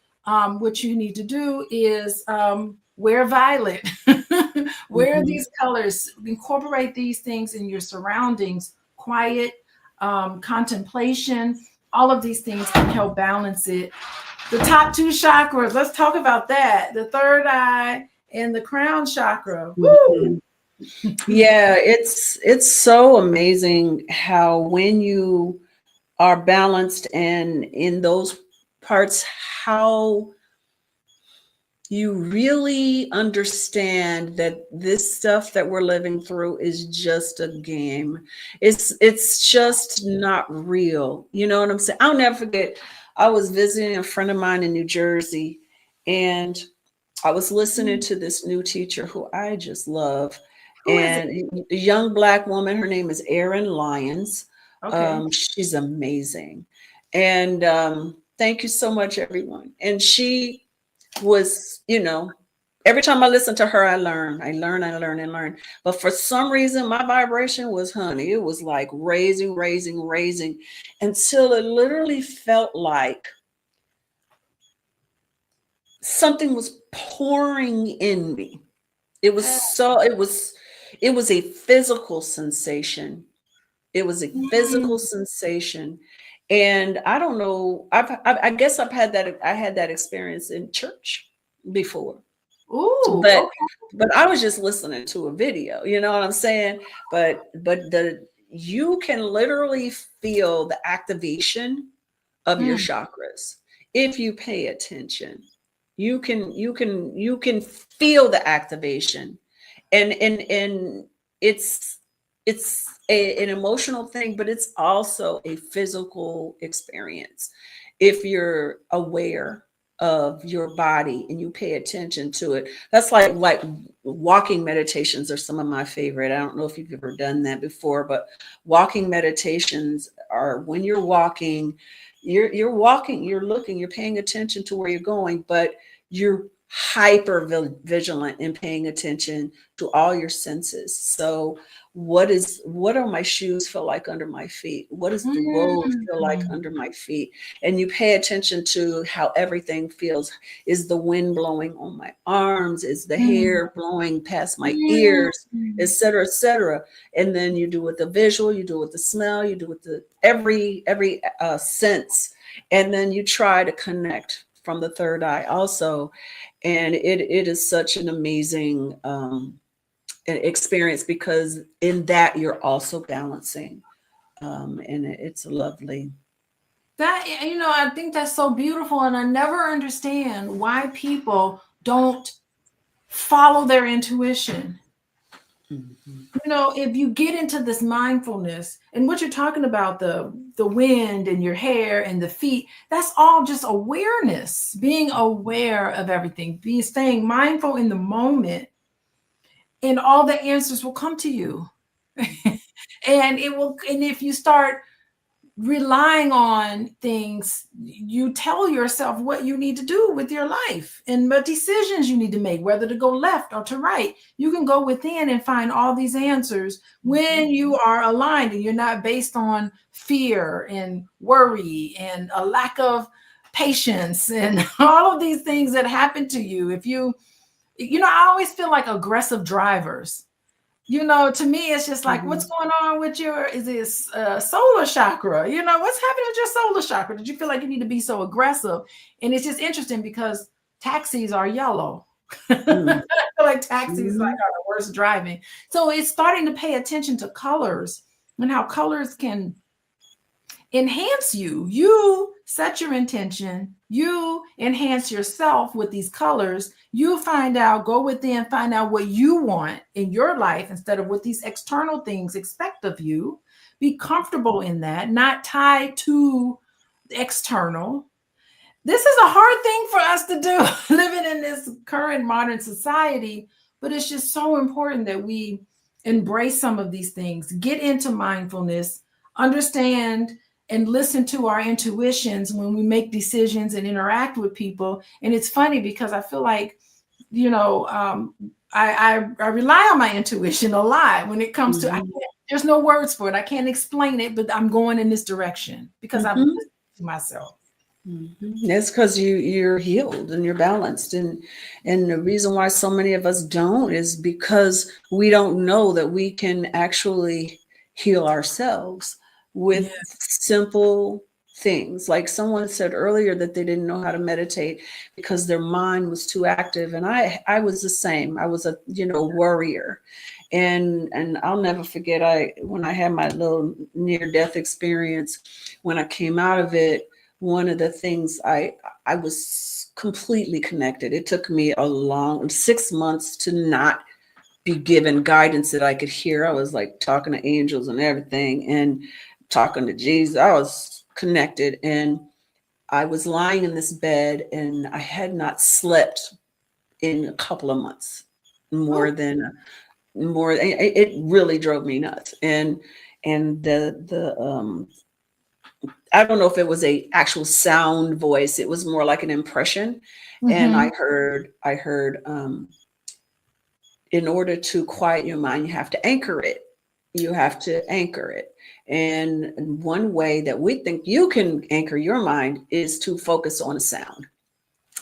what you need to do is wear violet, wear Hmm. these colors, incorporate these things in your surroundings, quiet, contemplation. All of these things can help balance it. The top two chakras, let's talk about that. The third eye and the crown chakra. Woo! Hmm. Yeah, it's so amazing how when you are balanced and in those parts, how you really understand that this stuff that we're living through is just a game. It's just not real. You know what I'm saying? I'll never forget. I was visiting a friend of mine in New Jersey, and I was listening to this new teacher who I just love, Who is it? and a young Black woman. Her name is Erin Lyons. Okay. She's amazing, and thank you so much, everyone. And she was, every time I listen to her, I learn, I learn. But for some reason, my vibration was, honey, it was like raising, raising, raising, until it literally felt like something was pouring in me. It was so, it was a physical sensation. It was a physical sensation. And I don't know, I guess I had that experience in church before. Ooh, but okay. but I was just listening to a video, you know what I'm saying? But the you can literally feel the activation of your Mm. chakras if you pay attention. You can feel the activation, and it's an emotional thing, but it's also a physical experience if you're aware of your body and you pay attention to it. That's like walking meditations are some of my favorite. I don't know if you've ever done that before, but walking meditations are when you're walking, you're walking, you're looking, you're paying attention to where you're going, but you're hyper vigilant in paying attention to all your senses. So what are my shoes feel like under my feet? What does the road feel like Mm. under my feet? And you pay attention to how everything feels. Is the wind blowing on my arms? Is the Mm. hair blowing past my ears? Et Mm. cetera, et cetera. And then you do with the visual, you do with the smell, you do with the every sense. And then you try to connect from the third eye also. And it is such an amazing experience, because in that you're also balancing, and it's lovely. That, I think that's so beautiful, and I never understand why people don't follow their intuition. Mhm. If you get into this mindfulness and what you're talking about, the wind and your hair and the feet, that's all just awareness, being aware of everything, staying mindful in the moment, and all the answers will come to you. And if you start relying on things, you tell yourself what you need to do with your life and what decisions you need to make, whether to go left or to right. You can go within and find all these answers when you are aligned and you're not based on fear and worry and a lack of patience and all of these things that happen to you. I always feel like aggressive drivers. To me, it's just like, what's Mhm. going on with is this solar chakra? What's happening with your solar chakra? Did you feel like you need to be so aggressive? And it's just interesting because taxis are yellow. I Mhm. feel like taxis like Mhm. are the worst driving. So it's starting to pay attention to colors and how colors can enhance you. You set your intention, you enhance yourself with these colors. You go within, find out what you want in your life instead of what these external things expect of you. Be comfortable in that, not tied to the external. This is a hard thing for us to do living in this current modern society, but it's just so important that we embrace some of these things, get into mindfulness, understand and listen to our intuitions when we make decisions and interact with people. And it's funny because I feel like, I rely on my intuition a lot when it comes to, Mhm. there's no words for it. I can't explain it, but I'm going in this direction because I've Mhm. listened to myself. Mhm. That's because you're healed and you're balanced, and the reason why so many of us don't is because we don't know that we can actually heal ourselves Yeah. with simple things. Like someone said earlier that they didn't know how to meditate because their mind was too active, and I was the same. I was a worrier, and I'll never forget, I when I had my little near death experience, when I came out of it, one of the things I was completely connected. It took me a long 6 months to not be given guidance that I could hear. I was like talking to angels and everything and talking to Jesus. I was connected, and I was lying in this bed and I had not slept in a couple of months, Oh, more than more. It really drove me nuts. And the I don't know if it was a actual sound voice. It was more like an impression. And mhm. I heard, in order to quiet your mind, you have to anchor it. You have to anchor it. And one way that we think you can anchor your mind is to focus on a sound.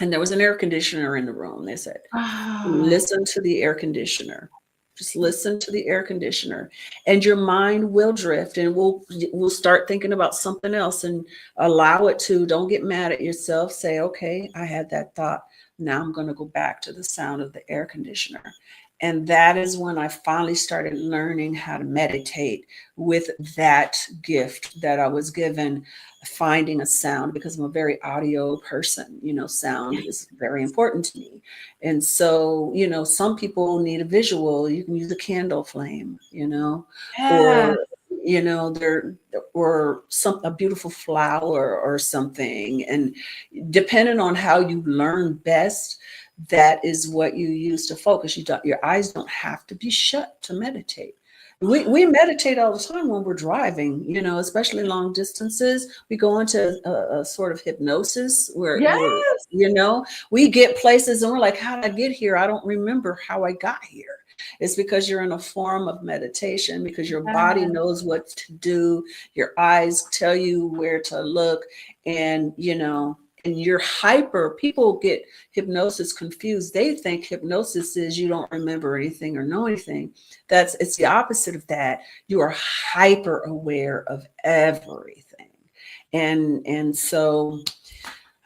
And there was an air conditioner in the room. They said, Ah, listen to the air conditioner. Just listen to the air conditioner, and your mind will drift, and we'll start thinking about something else, and allow it to. Don't get mad at yourself. Say, okay, I had that thought. Now I'm going to go back to the sound of the air conditioner. And that is when I finally started learning how to meditate with that gift that I was given, finding a sound, because I'm a very audio person. Sound is very important to me. And so, some people need a visual. You can use a candle flame, yeah. or, there, or a beautiful flower or something. And depending on how you learn best, that is what you use to focus. Your eyes don't have to be shut to meditate. We meditate all the time when we're driving, especially long distances. We go into a sort of hypnosis where Yes. we get places and we're like, how did I get here? I don't remember how I got here. It's because you're in a form of meditation, because your body knows what to do. Your eyes tell you where to look, and and you're hyper. People get hypnosis confused. They think hypnosis is you don't remember anything or know anything. It's the opposite of that. You are hyper aware of everything. And so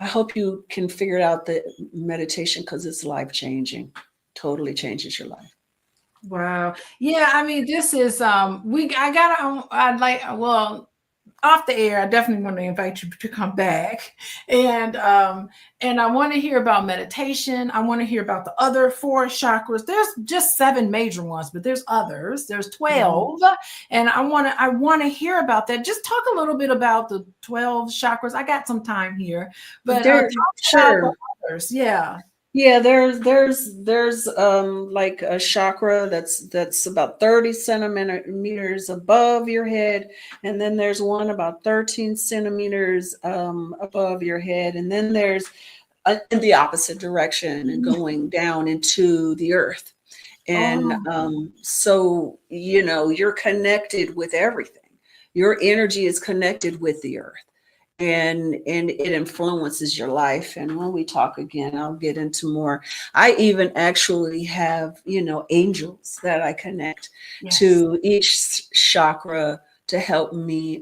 I hope you can figure out the meditation, because it's life changing. Totally changes your life. Wow. Yeah, I mean, this is I'd like, well, off the air, I definitely want to invite you to come back. And I want to hear about meditation. I want to hear about the other 4 chakras. There's just 7 major ones, but there's others. There's 12. And I want to hear about that. Just talk a little bit about the 12 chakras. I got some time here, but talk about the others. Yeah. Yeah, there's like a chakra that's about 30 centimeters above your head, and then there's one about 13 centimeters above your head, and then there's in the opposite direction and going down into the earth. And so you're connected with everything. Your energy is connected with the earth. And it influences your life. And when we talk again, I'll get into more. I even actually have, angels that I connect to each chakra to help me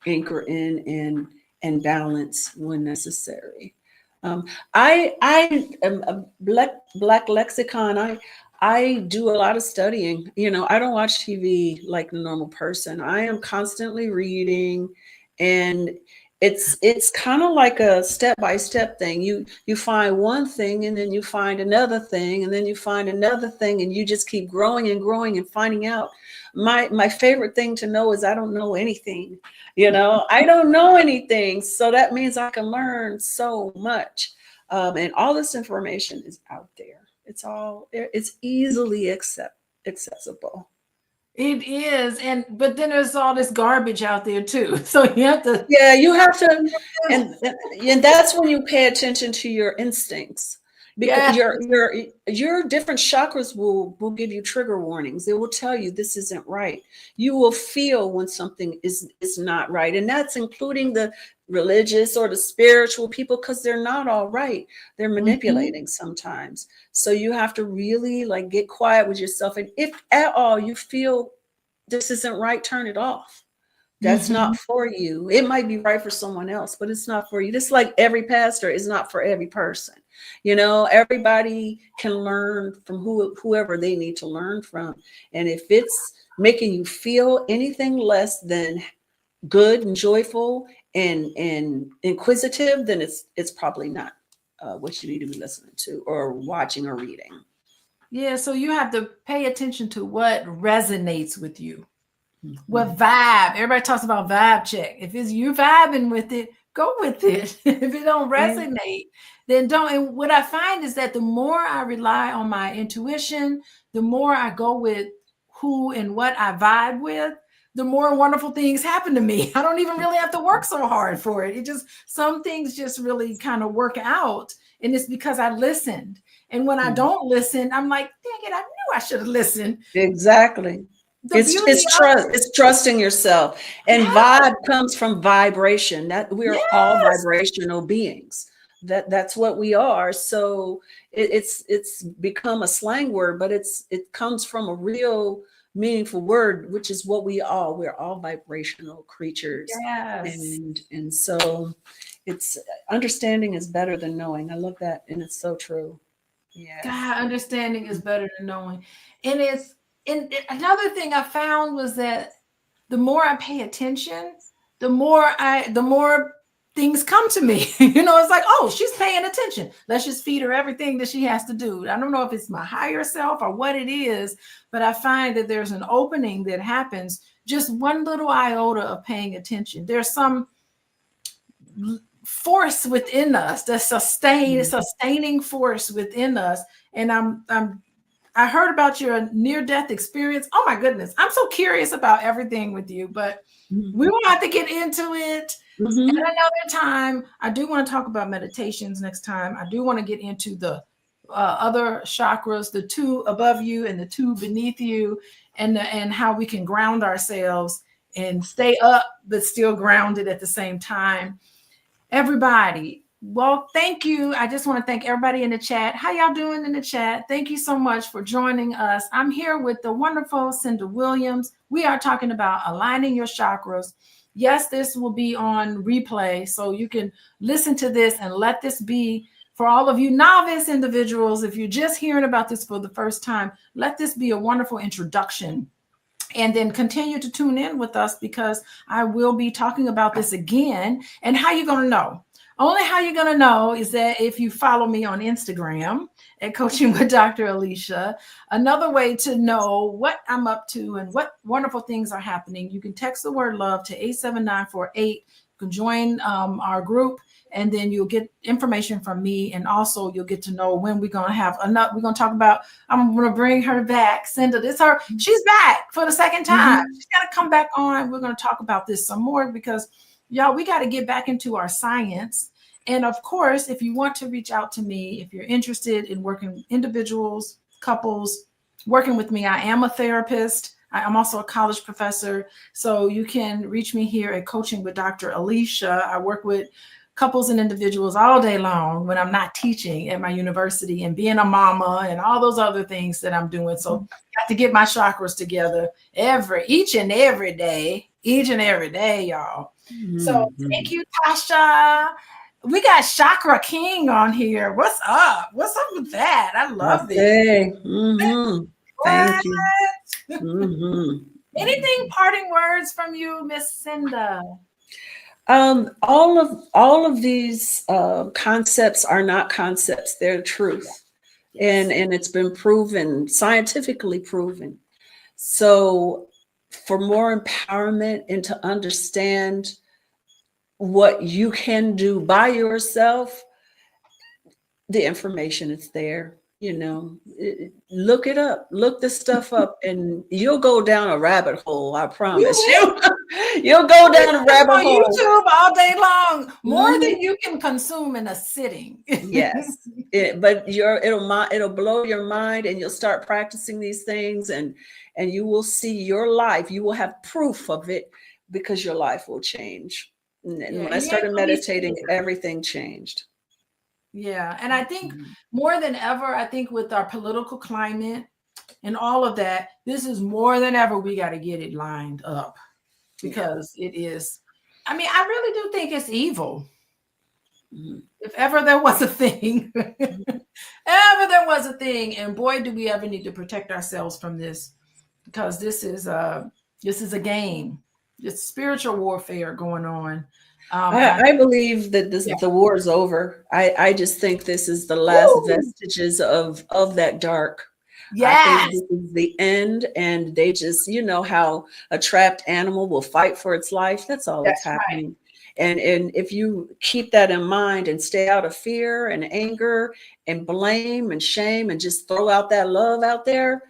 anchor in and balance when necessary. I am a black lexicon. I do a lot of studying. I don't watch TV like a normal person. I am constantly reading, and it's kind of like a step-by-step thing. You find one thing, and then you find another thing, and then you find another thing, and you just keep growing and growing and finding out. My favorite thing to know is I don't know anything. I don't know anything, so that means I can learn so much. And all this information is out there. It's easily accessible. It is. But then there's all this garbage out there too. So you have to. Yeah, you have to. And that's when you pay attention to your instincts, because your different chakras will give you trigger warnings. It will tell you this isn't right. You will feel when something is not right. And that's including the religious or the spiritual people, because they're not all right. They're manipulating sometimes. So you have to really get quiet with yourself. And if at all you feel this isn't right, turn it off. That's not for you. It might be right for someone else, but it's not for you. Just like every pastor is not for every person. Everybody can learn from whoever they need to learn from. And if it's making you feel anything less than good and joyful and inquisitive, then it's probably not what you need to be listening to or watching or reading. Yeah, so you have to pay attention to what resonates with you. What vibe? Everybody talks about vibe check. If it's you vibing with it, go with it. If it don't resonate, then don't. And what I find is that the more I rely on my intuition, the more I go with who and what I vibe with, the more wonderful things happen to me. I don't even really have to work so hard for it. Some things just really kind of work out. And it's because I listened. And when I don't listen, I'm like, dang it, I knew I should have listened. Exactly. It's trusting yourself. And vibe comes from vibration. That we are all vibrational beings. That's what we are. So it's become a slang word, but it comes from a real meaningful word, which is what we're all vibrational creatures. And so it's understanding is better than knowing. I love that. And it's so true. Yeah. God, understanding is better than knowing. And another thing I found was that the more I pay attention, the more things come to me. It's like, oh, she's paying attention. Let's just feed her everything that she has to do. I don't know if it's my higher self or what it is, but I find that there's an opening that happens just one little iota of paying attention. There's some force within us, the sustaining force within us. And I'm I heard about your near-death experience. Oh my goodness. I'm so curious about everything with you, but we will have to get into it at another time. I do want to talk about meditations next time. I do want to get into the other chakras, the two above you and the two beneath you, and how we can ground ourselves and stay up, but still grounded at the same time. Everybody, well, thank you. I just want to thank everybody in the chat. How y'all doing in the chat? Thank you so much for joining us. I'm here with the wonderful Cynda Williams. We are talking about aligning your chakras. Yes, this will be on replay, so you can listen to this and let this be for all of you novice individuals. If you're just hearing about this for the first time, let this be a wonderful introduction. And then continue to tune in with us, because I will be talking about this again. And how you going to know? Only how you're going to know is that if you follow me on Instagram at Coaching with Dr. Alicia. Another way to know what I'm up to and what wonderful things are happening, you can text the word love to 87948. You can join our group, and then you'll get information from me. And also you'll get to know when we're going to have enough. We're going to talk about, I'm going to bring her back. Cynda, she's back for the second time. She's got to come back on. We're going to talk about this some more, because y'all, we got to get back into our science. And of course, if you want to reach out to me, if you're interested in working individuals, couples, working with me, I am a therapist. I'm also a college professor. So you can reach me here at Coaching with Dr. Alicia. I work with couples and individuals all day long when I'm not teaching at my university and being a mama and all those other things that I'm doing. So I have to get my chakras together each and every day, y'all. So thank you, Tasha. We got Chakra King on here. What's up? What's up with that? I love it. Thank you. Anything parting words from you, Miss Cynda? All of these concepts are not concepts; they're truth, and it's been proven, scientifically proven. So, for more empowerment and to understand what you can do by yourself, the information is there. You know, look it up, look this stuff up, and you'll go down a rabbit hole. I promise you. You'll go down a rabbit hole. YouTube all day long, more than you can consume in a sitting. Yes, but it'll blow your mind, and you'll start practicing these things, and you will see your life. You will have proof of it, because your life will change. And when I started meditating, everything changed. Yeah. And I think more than ever, I think with our political climate and all of that, this is more than ever, we got to get it lined up, because it is, I mean, I really do think it's evil. If ever there was a thing, and boy, do we ever need to protect ourselves from this, because this is a game. It's spiritual warfare going on. I believe that the war is over. I just think this is the last vestiges of that dark. I think this is the end, and they just, you know how a trapped animal will fight for its life. That's all that's happening. Right. And if you keep that in mind and stay out of fear and anger and blame and shame, and just throw out that love out there,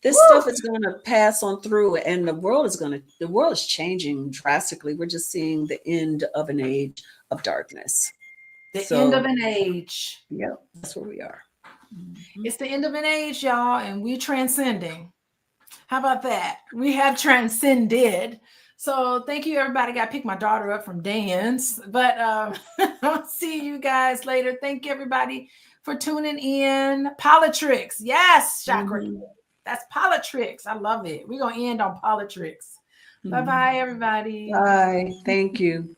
this stuff is going to pass on through, and the world is changing drastically. We're just seeing the end of an age of darkness. The end of an age. Yeah, that's where we are. It's the end of an age, y'all, and we're transcending. How about that? We have transcended. So thank you, everybody. Got to pick my daughter up from dance, but I'll see you guys later. Thank you, everybody, for tuning in. Politics, yes, Chakra. That's politics. I love it. We're going to end on politics. Bye-bye, everybody. Bye. Thank you.